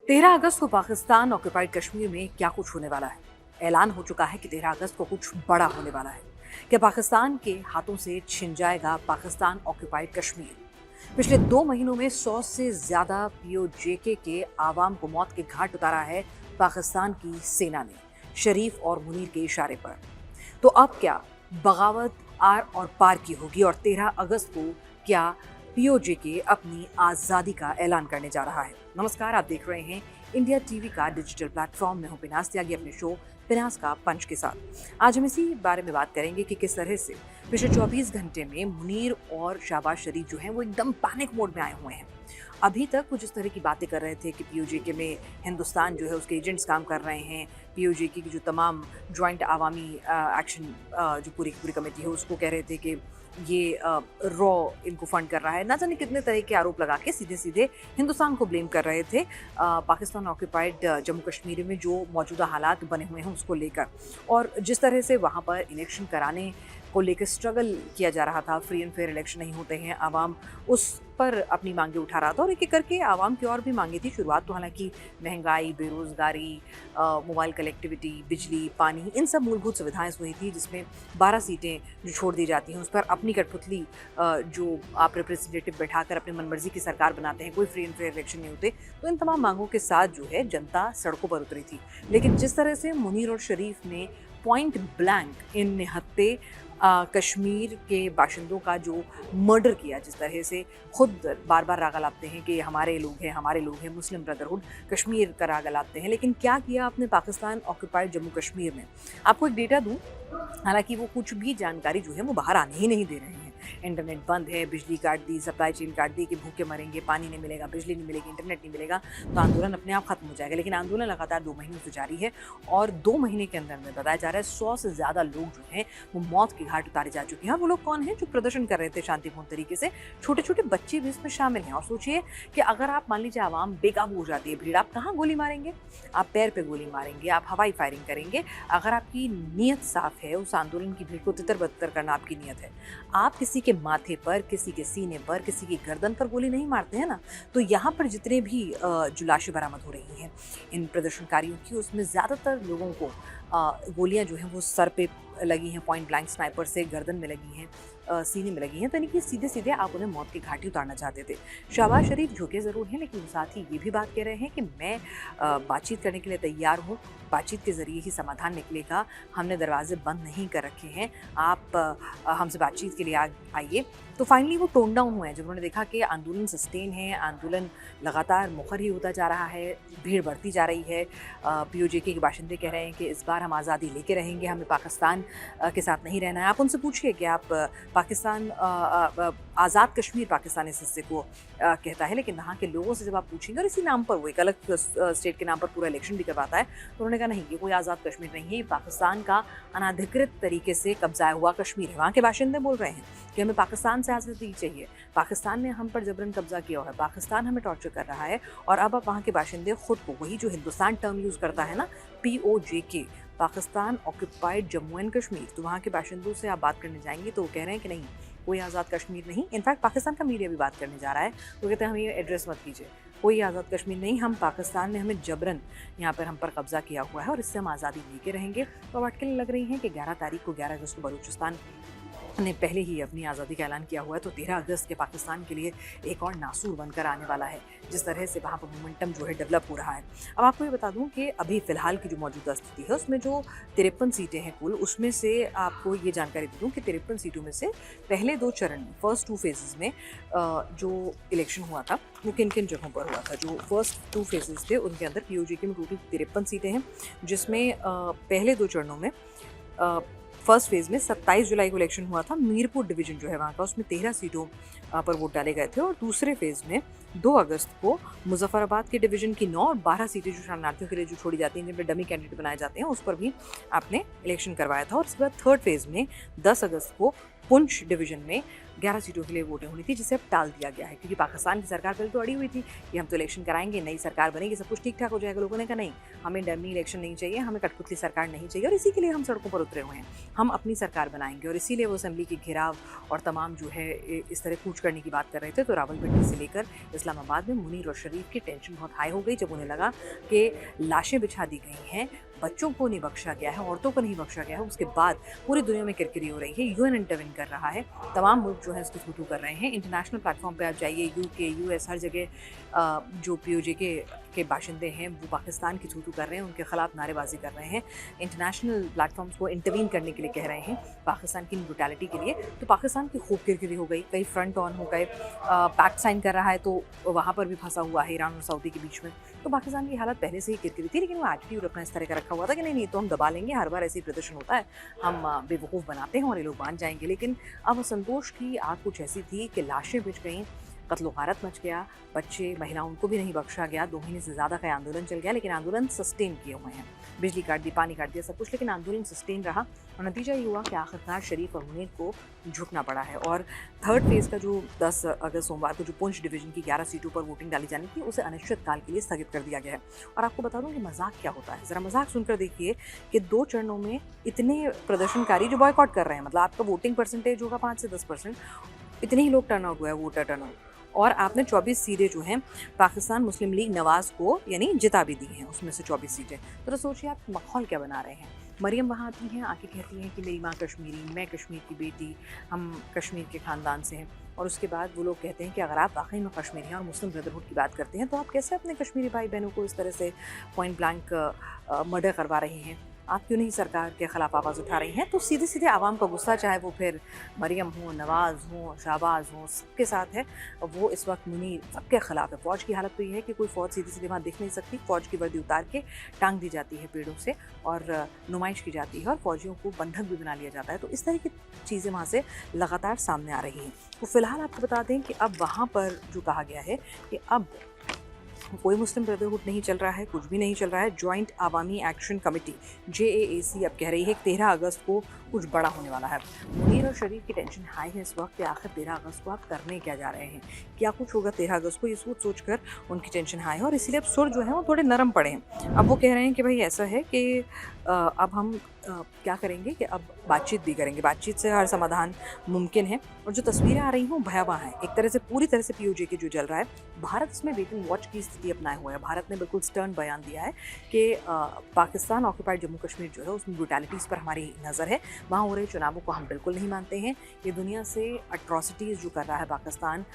13 अगस्त को पाकिस्तान ऑक्यूपाइड कश्मीर में क्या कुछ होने वाला है। ऐलान हो चुका है कि 13 अगस्त को कुछ बड़ा होने वाला है। क्या पाकिस्तान के हाथों से छिन जाएगा पाकिस्तान ऑक्यूपाइड कश्मीर। पिछले 2 महीनों में 100 से ज्यादा पीओजेके के आवाम को मौत के घाट उतारा है पाकिस्तान की सेना ने, शरीफ और मुनीर के इशारे पर। तो अब क्या बगावत आर और पार की होगी और 13 अगस्त को क्या पीओजेके अपनी आज़ादी का ऐलान करने जा रहा है। नमस्कार, आप देख रहे हैं इंडिया टीवी का डिजिटल प्लेटफॉर्म में हूं पिनास त्यागी अपने शो पिनास का पंच के साथ। आज हम इसी बारे में बात करेंगे कि किस तरह से पिछले 24 घंटे में मुनीर और शहबाज शरीफ जो हैं वो एकदम पैनिक मोड में आए हुए हैं। अभी तक कुछ इस तरह की बातें कर रहे थे कि पीओजेके में हिंदुस्तान जो है उसके एजेंट्स काम कर रहे हैं। पीओजेके की जो तमाम जॉइंट आवामी एक्शन जो पूरी पूरी कमेटी है उसको कह रहे थे कि ये रॉ इनको फंड कर रहा है। ना जाने कितने तरह के आरोप लगा के सीधे सीधे हिंदुस्तान को ब्लेम कर रहे थे पाकिस्तान ऑक्यूपाइड जम्मू कश्मीर में जो मौजूदा हालात बने हुए हैं उसको लेकर, और जिस तरह से वहाँ पर इलेक्शन कराने को लेकर स्ट्रगल किया जा रहा था। फ्री एंड फेयर इलेक्शन नहीं होते हैं, आवाम उस पर अपनी मांगे उठा रहा था और एक एक करके आवाम की और भी मांगे थी। शुरुआत तो हालांकि महंगाई, बेरोज़गारी, मोबाइल कनेक्टिविटी, बिजली, पानी, इन सब मूलभूत सुविधाएं हुई थी, जिसमें 12 सीटें जो छोड़ दी जाती हैं उस पर अपनी कठपुतली जो आप रिप्रेजेंटेटिव बैठाकर अपनी मनमर्जी की सरकार बनाते हैं, कोई फ्री एंड फेयर इलेक्शन नहीं होते। तो इन तमाम मांगों के साथ जो है जनता सड़कों पर उतरी थी। लेकिन जिस तरह से मुनीर और शरीफ ने पॉइंट ब्लैंक इन निहत्ते कश्मीर के बाशिंदों का जो मर्डर किया, जिस तरह से खुद बार बार रागा लाते हैं कि हमारे लोग हैं, मुस्लिम ब्रदरहुड कश्मीर का रागा लाते हैं, लेकिन क्या किया आपने पाकिस्तान ऑक्यूपाइड जम्मू कश्मीर में। आपको एक डेटा दूं, हालांकि वो कुछ भी जानकारी जो है वो बाहर आने ही नहीं दे रहे हैं। इंटरनेट बंद है, बिजली काट दी, सप्लाई चेन काट दी कि भूखे मरेंगे, पानी नहीं मिलेगा, बिजली नहीं मिलेगी, इंटरनेट नहीं मिलेगा तो आंदोलन अपने आप खत्म हो जाएगा। लेकिन आंदोलन लगातार 2 महीनों से जारी है और 2 महीने के अंदर में बताया जा रहा है 100 से ज़्यादा लोग जो हैं वो मौत के घाट उतारे जा चुके हैं। वो लोग कौन हैं? जो प्रदर्शन कर रहे थे शांतिपूर्ण तरीके से। छोटे छोटे बच्चे भी इसमें शामिल हैं। और सोचिए कि अगर आप मान लीजिए आवाम बेकाबू हो जाती है, भीड़, आप कहाँ गोली मारेंगे? आप पैर पे गोली मारेंगे, आप हवाई फायरिंग करेंगे। अगर आपकी नीयत साफ है, उस आंदोलन की भीड़ को तितर बतर करना आपकी नीयत है, आप किसी के माथे पर, किसी के सीने पर, किसी की गर्दन पर गोली नहीं मारते हैं ना। तो यहाँ पर जितने भी जो लाशें बरामद हो रही हैं इन प्रदर्शनकारियों की, उसमें ज़्यादातर लोगों को गोलियां जो हैं वो सर पे लगी हैं, पॉइंट ब्लैंक स्नाइपर से, गर्दन में लगी हैं, सीने में लगी हैं। तो यानी कि सीधे सीधे आप उन्हें मौत की घाटी उतारना चाहते थे। शहबाज शरीफ झुके ज़रूर हैं, लेकिन साथ ही ये भी बात कह रहे हैं कि मैं बातचीत करने के लिए तैयार हूँ, बातचीत के ज़रिए ही समाधान निकलेगा, हमने दरवाजे बंद नहीं कर रखे हैं, आप हमसे बातचीत के लिए आइए। तो फाइनली वो टोन डाउन हुए हैं जब उन्होंने देखा कि आंदोलन सस्टेन है, आंदोलन लगातार मुखर ही होता जा रहा है, भीड़ बढ़ती जा रही है। पीओजेके के बाशिंदे कह रहे हैं कि इस बार हम आज़ादी लेके रहेंगे, हमें पाकिस्तान के साथ नहीं रहना है। आप उनसे पूछिए कि आप पाकिस्तान आज़ाद कश्मीर पाकिस्तान इस हिस्से को कहता है, लेकिन वहाँ के लोगों से जब आप पूछेंगे और इसी नाम पर वो एक अलग स्टेट के नाम पर पूरा इलेक्शन भी करवाता है, तो उन्होंने कहा नहीं, ये कोई आज़ाद कश्मीर नहीं है, पाकिस्तान का अनाधिकृत तरीके से कब्जाया हुआ कश्मीर है। वहाँ के बाशिंदे बोल रहे हैं कि हमें पाकिस्तान से आज़ादी चाहिए, पाकिस्तान ने हम पर जबरन कब्जा किया है, पाकिस्तान हमें टॉर्चर कर रहा है। और अब आप वहाँ के बाशिंदे खुद को, वही जो हिंदुस्तान टर्म यूज़ करता है ना, PoJK, Pakistan occupied Jammu and Kashmir, तो वहाँ के बाशिंदों से आप बात करने जाएंगे तो वो कह रहे हैं कि नहीं, कोई आज़ाद कश्मीर नहीं। इनफैक्ट पाकिस्तान का मीडिया भी बात करने जा रहा है, तो कहते हैं हम ये एड्रेस मत कीजिए, कोई आज़ाद कश्मीर नहीं, हम पाकिस्तान ने हमें जबरन यहाँ पर हम पर कब्जा किया हुआ है और इससे हम आज़ादी लेके रहेंगे। तो अटकलें लग रही हैं कि 11 तारीख को, 11 अगस्त को बलूचिस्तान ने पहले ही अपनी आज़ादी का ऐलान किया हुआ है, तो 13 अगस्त के पाकिस्तान के लिए एक और नासूर बनकर आने वाला है, जिस तरह से वहाँ पर मोमेंटम जो है डेवलप हो रहा है। अब आपको ये बता दूं कि अभी फ़िलहाल की जो मौजूदा स्थिति है उसमें जो 53 सीटें हैं कुल, उसमें से आपको ये जानकारी दे दूँ कि 53 सीटों में से पहले 2 चरण में, फर्स्ट 2 फेजेज़ में जो इलेक्शन हुआ था वो किन किन जगहों पर हुआ था। जो फर्स्ट 2 फेजेज़ थे उनके अंदर पीओजेके में टोटल 53 सीटें हैं, जिसमें पहले 2 चरणों में फर्स्ट फेज़ में 27 जुलाई को इलेक्शन हुआ था। मीरपुर डिवीज़न जो है वहाँ का, उसमें 13 सीटों पर वोट डाले गए थे। और दूसरे फेज़ में 2 अगस्त को मुजफ्फराबाद के डिवीज़न की 9 और 12 सीटें जो शरणार्थियों के लिए जो छोड़ी जाती हैं, जिनमें डमी कैंडिडेट बनाए जाते हैं, उस पर भी आपने इलेक्शन करवाया था। और इसके बाद थर्ड फेज़ में 10 अगस्त को पुंछ डिवीज़न में 11 सीटों के लिए वोटिंग होनी थी, जिसे अब टाल दिया गया है क्योंकि पाकिस्तान की सरकार पहले तो अड़ी हुई थी कि हम तो इलेक्शन कराएंगे, नई सरकार बनेगी, सब कुछ ठीक ठाक हो जाएगा। लोगों ने कहा नहीं, हमें डमी इलेक्शन नहीं चाहिए, हमें कठपुतली सरकार नहीं चाहिए, और इसी के लिए हम सड़कों पर उतरे हुए हैं। हम अपनी सरकार बनाएंगे, और इसीलिए वो असेंबली के घेराव और तमाम जो है इस तरह कूच करने की बात कर रहे थे। तो रावलपिंडी से लेकर इस्लामाबाद में मुनीर और शरीफ की टेंशन बहुत हाई हो गई जब उन्हें लगा कि लाशें बिछा दी गई हैं, बच्चों को नहीं बख्शा गया है, औरतों को नहीं बख्शा गया है। उसके बाद पूरी दुनिया में किरकिरी हो रही है, यूएन इंटरवेन कर रहा है, तमाम मुल्क जो है इसको थू कर रहे हैं। इंटरनेशनल प्लेटफॉर्म पे आप जाइए, यूके, यूएस, हर जगह जो पीओजे के बाशिंदे हैं वो पाकिस्तान की थू कर रहे हैं, उनके खिलाफ नारेबाजी कर रहे हैं, इंटरनेशनल प्लेटफॉर्म्स को इंटरवीन करने के लिए कह रहे हैं पाकिस्तान की ब्रुटैलिटी के लिए। तो पाकिस्तान की खूब किरकिरी हो गई, कई फ्रंट ऑन हो गए, पैक्ट साइन कर रहा है तो वहाँ पर भी फंसा हुआ है ईरान और सऊदी के बीच में। तो पाकिस्तान की हालत पहले से ही किरकिरी थी, लेकिन वो एटीट्यूड अपना इस तरह का रखा हुआ था कि नहीं तो हम दबा लेंगे, हर बार ऐसे ही प्रदर्शन होता है, हम बेवकूफ़ बनाते हैं और ये लोग मान जाएंगे। लेकिन अब असंतोष की आग कुछ ऐसी थी कि लाशें बिछ गईं, कत्लो गारत मच गया, बच्चे महिलाओं उनको भी नहीं बख्शा गया। 2 महीने से ज़्यादा का आंदोलन चल गया, लेकिन आंदोलन सस्टेन किए हुए हैं, बिजली काट दी, पानी काट दिया, सब कुछ, लेकिन आंदोलन सस्टेन रहा। और नतीजा ये हुआ कि आखिरकार शरीफ और मुनीर को झुकना पड़ा है। और थर्ड फेज़ का जो 10 अगस्त सोमवार को जो पुंछ डिवीज़न की 11 सीटों पर वोटिंग डाली जानी थी, उसे अनिश्चित काल के लिए स्थगित कर दिया गया है। और आपको बता दूं कि मजाक क्या होता है, ज़रा मजाक सुनकर देखिए कि 2 चरणों में इतने प्रदर्शनकारी जो बॉयकॉट कर रहे हैं, मतलब आपका वोटिंग परसेंटेज होगा 5 से 10%, इतने ही लोग टर्नआउट हुआ है, वोटर टर्नआउट। और आपने 24 सीटें जो हैं पाकिस्तान मुस्लिम लीग नवाज़ को यानी जिता भी दी हैं, उसमें से 24 सीटें। तो सोचिए आप माहौल क्या बना रहे हैं। मरियम वहाँ आती हैं, आके कहती हैं कि मेरी माँ कश्मीरी, मैं कश्मीर की बेटी, हम कश्मीर के ख़ानदान से हैं। और उसके बाद वो लोग कहते हैं कि अगर आप वाकई में कश्मीरी हैं और मुस्लिम ब्रदरहुड की बात करते हैं, तो आप कैसे अपने कश्मीरी भाई बहनों को इस तरह से पॉइंट ब्लैंक मर्डर करवा रहे हैं, आप क्यों नहीं सरकार के ख़िलाफ़ आवाज़ उठा रही हैं। तो सीधे सीधे आवाम का गुस्सा, चाहे वो फिर मरियम हो, नवाज़ हो, शहबाज हो, सबके साथ है। वो इस वक्त मुनीर सबके ख़िलाफ़ है। फ़ौज की हालत तो ये है कि कोई फ़ौज सीधे सीधे वहाँ दिख नहीं सकती, फ़ौज की वर्दी उतार के टांग दी जाती है पेड़ों से और नुमाइश की जाती है और फ़ौजियों को बंधक भी बना लिया जाता है। तो इस तरह की चीज़ें वहाँ से लगातार सामने आ रही हैं। तो फ़िलहाल आपको बता दें कि अब वहाँ पर जो कहा गया है कि अब कोई मुस्लिम ब्रदरहुड नहीं चल रहा है, कुछ भी नहीं चल रहा है। जॉइंट अवामी एक्शन कमेटी JAAC अब कह रही है कि 13 अगस्त को कुछ बड़ा होने वाला है। मुनीर और शरीफ की टेंशन हाई है इस वक्त कि आखिर 13 अगस्त को आप करने क्या जा रहे हैं, क्या कुछ होगा 13 अगस्त को, ये सोच कर उनकी टेंशन हाई है। और इसीलिए अब सुर जो है वो थोड़े नरम पड़े हैं। अब वो कह रहे हैं कि भाई ऐसा है कि अब हम क्या करेंगे कि अब बातचीत भी करेंगे, बातचीत से हर समाधान मुमकिन है। और जो तस्वीरें आ रही हैं भयावह हैं, एक तरह से पूरी तरह से POJ के जो चल रहा है, भारत इसमें वेटिंग वॉच की स्थिति अपनाए हुए है। भारत ने बिल्कुल स्टर्न बयान दिया है कि पाकिस्तान ऑक्यूपाइड जम्मू कश्मीर जो है उसमें ब्रुटैलिटीज़ पर हमारी नज़र है, वहाँ हो रहे चुनावों को हम बिल्कुल नहीं मानते हैं। ये दुनिया से अट्रॉसिटीज़ जो कर रहा है पाकिस्तान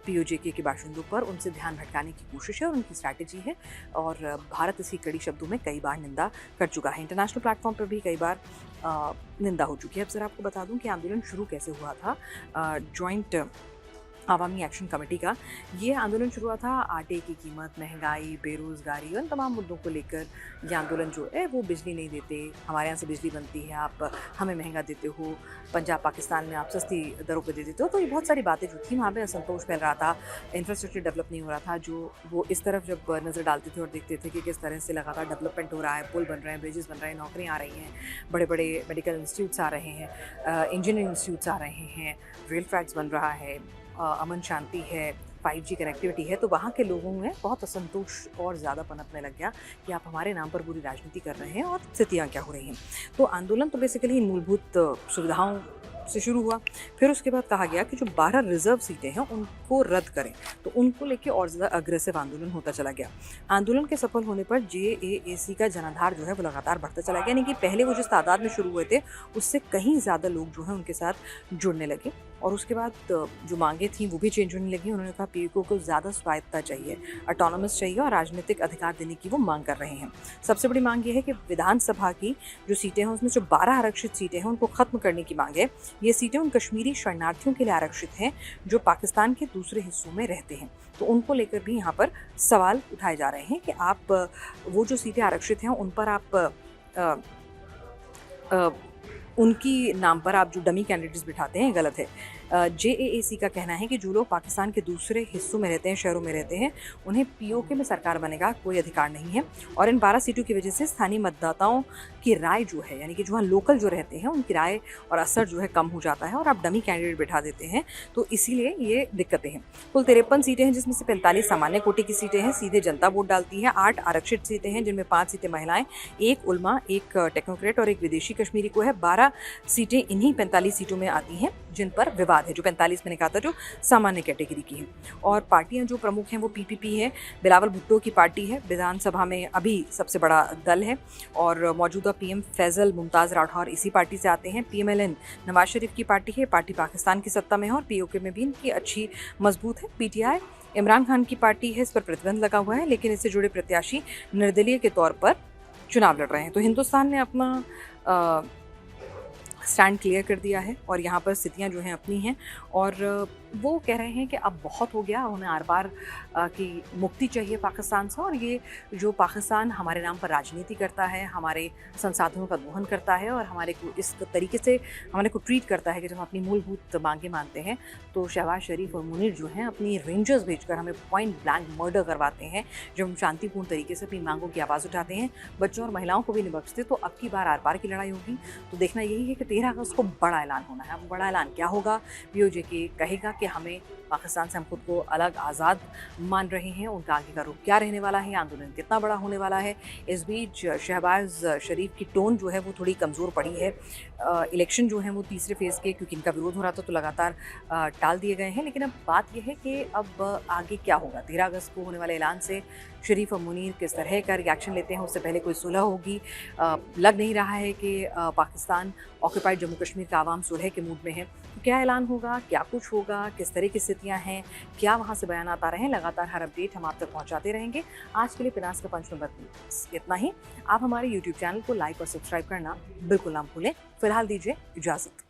POJ के बाशिंदों पर, उनसे ध्यान भटकाने की कोशिश है और उनकी स्ट्रैटेजी है। और भारत इसकी कड़ी शब्दों में कई बार निंदा कर चुका है, इंटरनेशनल प्लेटफॉर्म पर भी कई बार निंदा हो चुकी है। अब ज़रा आपको बता दूं कि आंदोलन शुरू कैसे हुआ था। जॉइंट अवामी एक्शन कमेटी का ये आंदोलन शुरू हुआ था आटे की कीमत, महंगाई, बेरोज़गारी, उन तमाम मुद्दों को लेकर। ये आंदोलन जो है वो बिजली नहीं देते, हमारे यहाँ से बिजली बनती है, आप हमें महंगा देते हो, पंजाब पाकिस्तान में आप सस्ती दरों पे दे देते हो। तो ये बहुत सारी बातें जो थी वहाँ पे असंतोष फैल रहा था, इंफ्रास्ट्रक्चर डेवलप नहीं हो रहा था। जो वो इस तरफ जब नज़र डालते थे और देखते थे कि किस तरह से लगातार डेवलपमेंट हो रहा है, पुल बन रहे हैं, ब्रिजेस बन रहे हैं, नौकरियाँ आ रही हैं, बड़े बड़े मेडिकल इंस्टीट्यूट्स आ रहे हैं, इंजीनियरिंग इंस्टीट्यूट्स आ रहे हैं, रेल ट्रैक्स बन रहा है, अमन शांति है, 5G कनेक्टिविटी है, तो वहाँ के लोगों में बहुत असंतोष और ज़्यादा पनपने लग गया कि आप हमारे नाम पर पूरी राजनीति कर रहे हैं और स्थितियाँ क्या हो रही हैं। तो आंदोलन तो बेसिकली इन मूलभूत सुविधाओं से शुरू हुआ। फिर उसके बाद कहा गया कि जो 12 रिजर्व सीटें हैं उनको रद्द करें, तो उनको लेके और ज़्यादा अग्रेसिव आंदोलन होता चला गया। आंदोलन के सफल होने पर JAAC का जनाधार जो है वो लगातार बढ़ता चला गया, यानी कि पहले वो जिस तादाद में शुरू हुए थे उससे कहीं ज़्यादा लोग जो हैं उनके साथ जुड़ने लगे। और उसके बाद जो मांगे थी वो भी चेंज होने लगी। उन्होंने कहा POK को ज़्यादा स्वायत्तता चाहिए, ऑटोनॉमस चाहिए और राजनीतिक अधिकार देने की वो मांग कर रहे हैं। सबसे बड़ी मांग ये है कि विधानसभा की जो सीटें हैं उसमें जो 12 आरक्षित सीटें हैं उनको ख़त्म करने की मांग है। ये सीटें उन कश्मीरी शरणार्थियों के लिए आरक्षित हैं जो पाकिस्तान के दूसरे हिस्सों में रहते हैं। तो उनको लेकर भी यहाँ पर सवाल उठाए जा रहे हैं कि आप वो जो सीटें आरक्षित हैं उन पर आप उनकी नाम पर आप जो डमी कैंडिडेट्स बिठाते हैं गलत है। जेएएसी का कहना है कि जो लोग पाकिस्तान के दूसरे हिस्सों में रहते हैं, शहरों में रहते हैं, उन्हें पीओके में सरकार बनने का कोई अधिकार नहीं है और इन 12 सीटों की वजह से स्थानीय मतदाताओं की राय जो है, यानी कि जो वहाँ लोकल जो रहते हैं उनकी राय और असर जो है कम हो जाता है और आप डमी कैंडिडेट बिठा देते हैं, तो इसीलिए ये दिक्कतें हैं। कुल 53 सीटें हैं जिसमें से 45 सामान्य कोटि की सीटें हैं, सीधे जनता वोट डालती है। 8 आरक्षित सीटें हैं जिनमें 5 सीटें महिलाएं, 1 उलमा, 1 टेक्नोक्रेट और 1 विदेशी कश्मीरी को है। 12 सीटें इन्हीं 45 सीटों में आती हैं जिन पर विवाद है, जो 45 मैंने कहा था जो सामान्य कैटेगरी की है। और पार्टियां जो प्रमुख हैं वो पीपीपी है, बिलावल भुट्टो की पार्टी है, विधानसभा में अभी सबसे बड़ा दल है और मौजूदा पीएम फैजल मुमताज़ राठौर इसी पार्टी से आते हैं। पीएमएलएन नवाज शरीफ की पार्टी है, पार्टी पाकिस्तान की सत्ता में है और पीओके में भी इनकी अच्छी मजबूत है। पीटीआई इमरान खान की पार्टी है, इस पर प्रतिबंध लगा हुआ है लेकिन इससे जुड़े प्रत्याशी निर्दलीय के तौर पर चुनाव लड़ रहे हैं। तो हिंदुस्तान ने अपना स्टैंड क्लियर कर दिया है और यहाँ पर स्थितियाँ जो हैं अपनी हैं और वो कह रहे हैं कि अब बहुत हो गया, उन्हें आर पार की मुक्ति चाहिए पाकिस्तान से और ये जो पाकिस्तान हमारे नाम पर राजनीति करता है, हमारे संसाधनों का दोहन करता है और हमारे को इस तरीके से हमारे को ट्रीट करता है कि जब हम अपनी मूलभूत मांगें मानते हैं तो शहबाज शरीफ और मुनीर जो हैं अपनी रेंजर्स भेजकर हमें पॉइंट ब्लैंक मर्डर करवाते हैं। जब हम शांतिपूर्ण तरीके से अपनी मांगों की आवाज़ उठाते हैं, बच्चों और महिलाओं को भी नहीं बख्शते, तो अब की बार आर पार की लड़ाई होगी। तो देखना यही है कि 13 अगस्त को बड़ा ऐलान होना है। अब बड़ा ऐलान क्या होगा? पीओजे कहेगा कि हमें पाकिस्तान से हम खुद को अलग आज़ाद मान रहे हैं, उनका आगे का रुख क्या रहने वाला है, आंदोलन कितना बड़ा होने वाला है। इस बीच शहबाज शरीफ की टोन जो है वो थोड़ी कमज़ोर पड़ी है। इलेक्शन जो है वो तीसरे फेज़ के, क्योंकि इनका विरोध हो रहा था तो लगातार टाल दिए गए हैं। लेकिन अब बात यह है कि अब आगे क्या होगा। 13 अगस्त को होने वाले ऐलान से शरीफ और मुनीर किस तरह का रिएक्शन लेते हैं, उससे पहले कोई सुलह होगी। लग नहीं रहा है कि पाकिस्तान ऑक्यूपाइड जम्मू कश्मीर का आवाम सुलह के मूड में है। तो क्या ऐलान होगा, क्या कुछ होगा, किस तरह की स्थितियां हैं, क्या वहां से बयानात आ रहे हैं, लगातार हर अपडेट हम आप तक पहुंचाते रहेंगे। आज के लिए पिनास का पंच नंबर इतना ही। आप हमारे यूट्यूब चैनल को लाइक और सब्सक्राइब करना बिल्कुल ना भूलें। फिलहाल दीजिए इजाज़त।